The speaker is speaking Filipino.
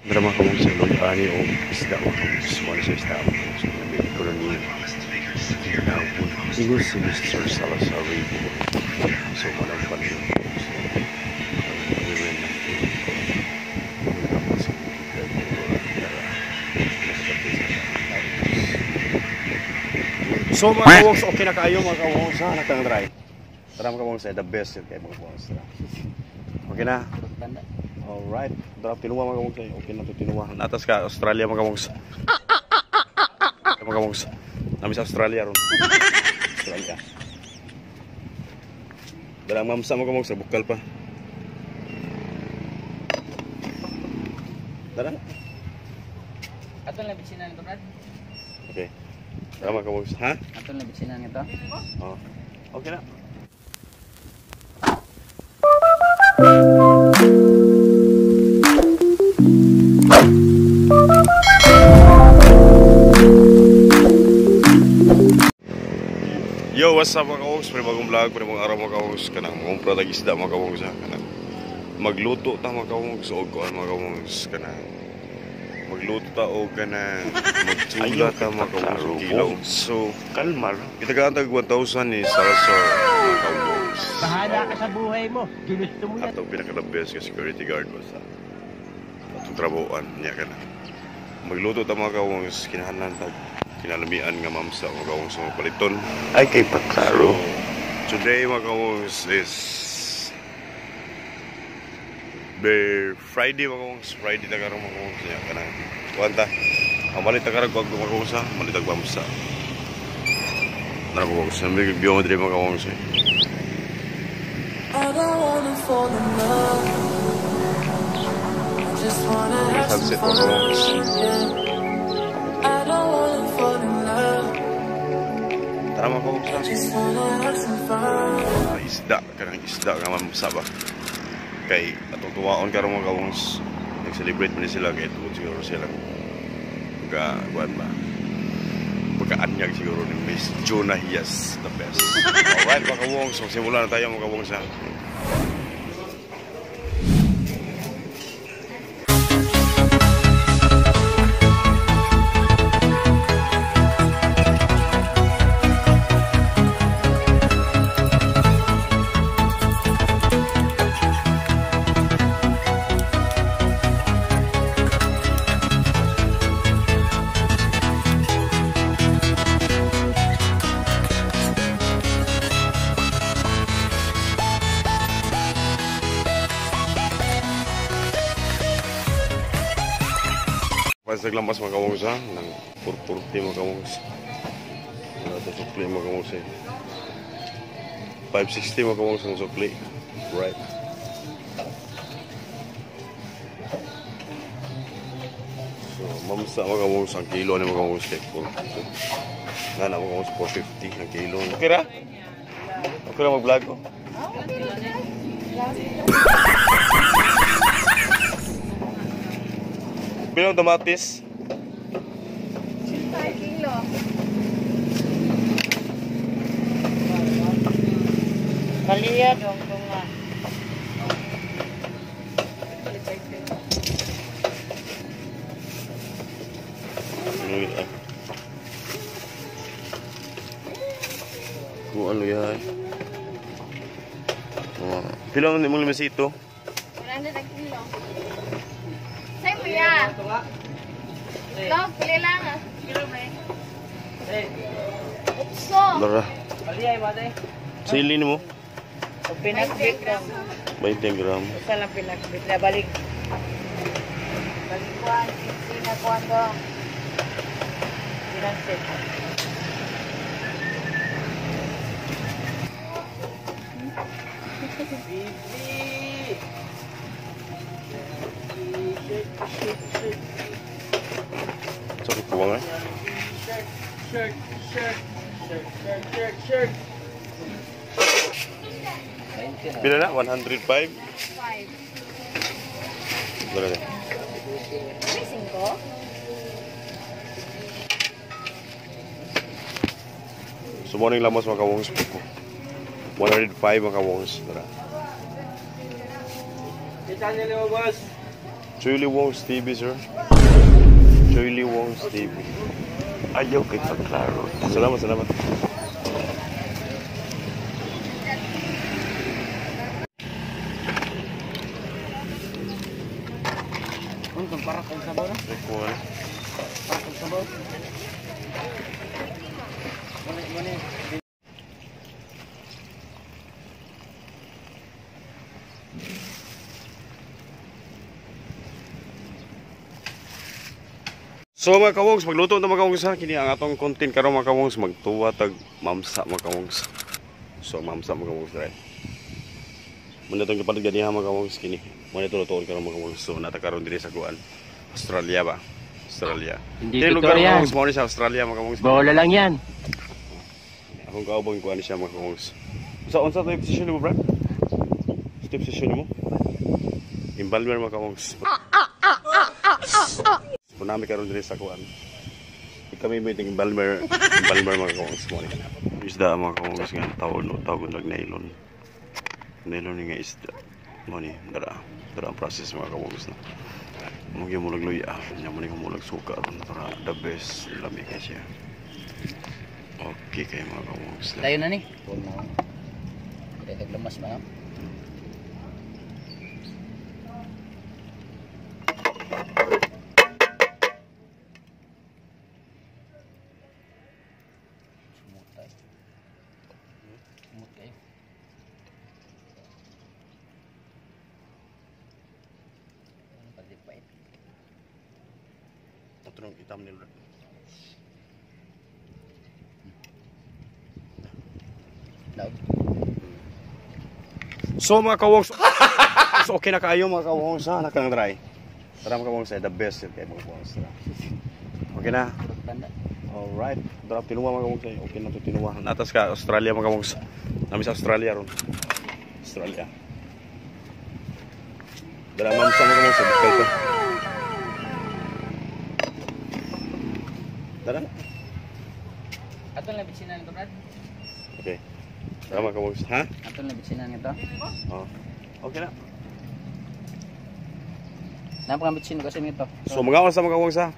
Drama ka mong sa lugani o isda mo kung sumali sa isda mo kung sumali ko na niya kinahapon ingon si Mr. Salazar Ribo so walang pansin so mga kawongs okay na kayo mga kawongs ha natang dry tara mga kawongs the best yun kayo mga kawongs okay na. Alright, darap tinuwa mga kawongs ay okay na ito tinuwa. Natas ka Australia mga kawongs. Mga kawongs. Nami sa Australia ron. Australia. Dalang mamsa mga kawongs bukal pa. Dara. Aton na bitsinan ito, Brad. Okay. Dara mga kawongs, ha? Aton na bitsinan ito. Oh. Okay na. Yo, what's up mga kawongs? Panibagong vlog, panibagong araw mga kawongs. Kanang mumpra tag isda mga kawongs ha. Kanang magluto ta mga kawongs o kuan mga kawongs. Kanang magluto ta o kanang magtsula ta mga kawongs kilaw. So, kalmar. Kita ka tag 1,000 ni Salazar mga kawongs. Bahala ka sa buhay mo. Ginusto mo yan. Ato pinaka the best ka security guard mo sa atong trabuan niya kana. Magluto ta mga kawongs kinahanglan tag kinalamian nga mamsa mga kawongs mga paliton ay kay paklaro. So, today mga kawongs is Friday mga kawongs. Friday na karong mga kawongs niya kanang kuwanta ang malit na karong mga kawongs ha malit ang mamsa na mga kawongs nabigay biometry mga kawongs eh. I don't wanna fall in love. I just wanna have some fun. I don't wanna fall in love. Tara mga kawongs ha. Just wanna have some fun. Isda, kanang isda nga mamsa ba kay atong tuwaon karong mga kawongs nag-celebrate man sila kay tungod siguro sila kuan ba pagkaanyag siguro ni Miss Jonah Hias the best. Alright mga kawongs, magsimula na tayo mga kawongs ha. Pas naglampas mga kawongs ha, ng purpurti mga kawongs. Ito sukli mga kawongs eh. 560 mga kawongs ang sukli. Right. So, mamsa mga kawongs ang kilo ni mga kawongs eh. Nana mga kawongs 450 ang kilo. Okay ra? Okay ra mag-vlog ko? Bilang tomatis? 5 kilo. Kaliya dong nga. Kung ano yan? Bilang mong limasito? 100 ang kilo. Say mo ya. Dog, pili lang ah. Kilo ba eh? Utso. Lara. Kaliya ba day? Sili ni mo? Pinakbit ka. 20 gram. Isa lang pinakbit na balik. Balik ko ang sina ko ano. Pinakbit. Sakit po ba nga? Shirt. Bila na? 105? 5. Bila na? May 5? So, morning lamas mga kawongs. 105 mga kawongs. Tara. Kita niyo mo boss. Joy Lee Wong's TV, sir. Joy Lee Wong's TV. Ayaw kay pagklaro. Salamat, salamat. Untung para kang sabaw na. Ekuan. Para kang sabaw. Mani. So mga kawongs, magluto na mga kawongs ha. Kini ang atong content karon mga kawongs, magtuwa tag mamsa mga kawongs. So mamsa mga kawongs right. Muna itong kapalit ganiha mga kawongs kini. Muna ito lutoon karon mga kawongs. So natakaroon diri sa kuan. Australia ba? Australia. Hindi lugar mga Victoria. kawongs mo ni sa Australia mga kawongs. Bola lang yan. Akong kaubang kuan siya mga kawongs. Sa unsa to yung position mo, Brad? Step position mo? Imbalmer mga kawongs. Punami karon diri sa kuan. Kami may ting Balmer mga kawongs mo ni. Isda mga kawongs nga tawon nag nylon. Nylon nga isda. Mo ni dara ang process mga kawongs na. Mo gyud mo luya, nya mo ni mo suka aron para the best lami kay siya. Okay kay mga kawongs. Layo na ni. Kaya taglamas ba? Patrong itam nila. So mga kawongs, so okay na kayo mga kawongs ha, nakang dry. Tara mga kawongs, the best yun kayo mga kawongs. Okay na? Alright, drop tinuwa mga kawongs, okay na ito tinuwa. Natas ka, Australia mga kawongs. Namin sa Australia ron. Australia. Dala mamsa mga kawongs, bukay ko. Dala na. Aton na bitsinan ito, Brad. Okay. Dala mga kawongs, ha? Aton na bitsinan ito. Oh. Okay na. Napakambitsin kasi nito. So mga oras na mga kawongs ha.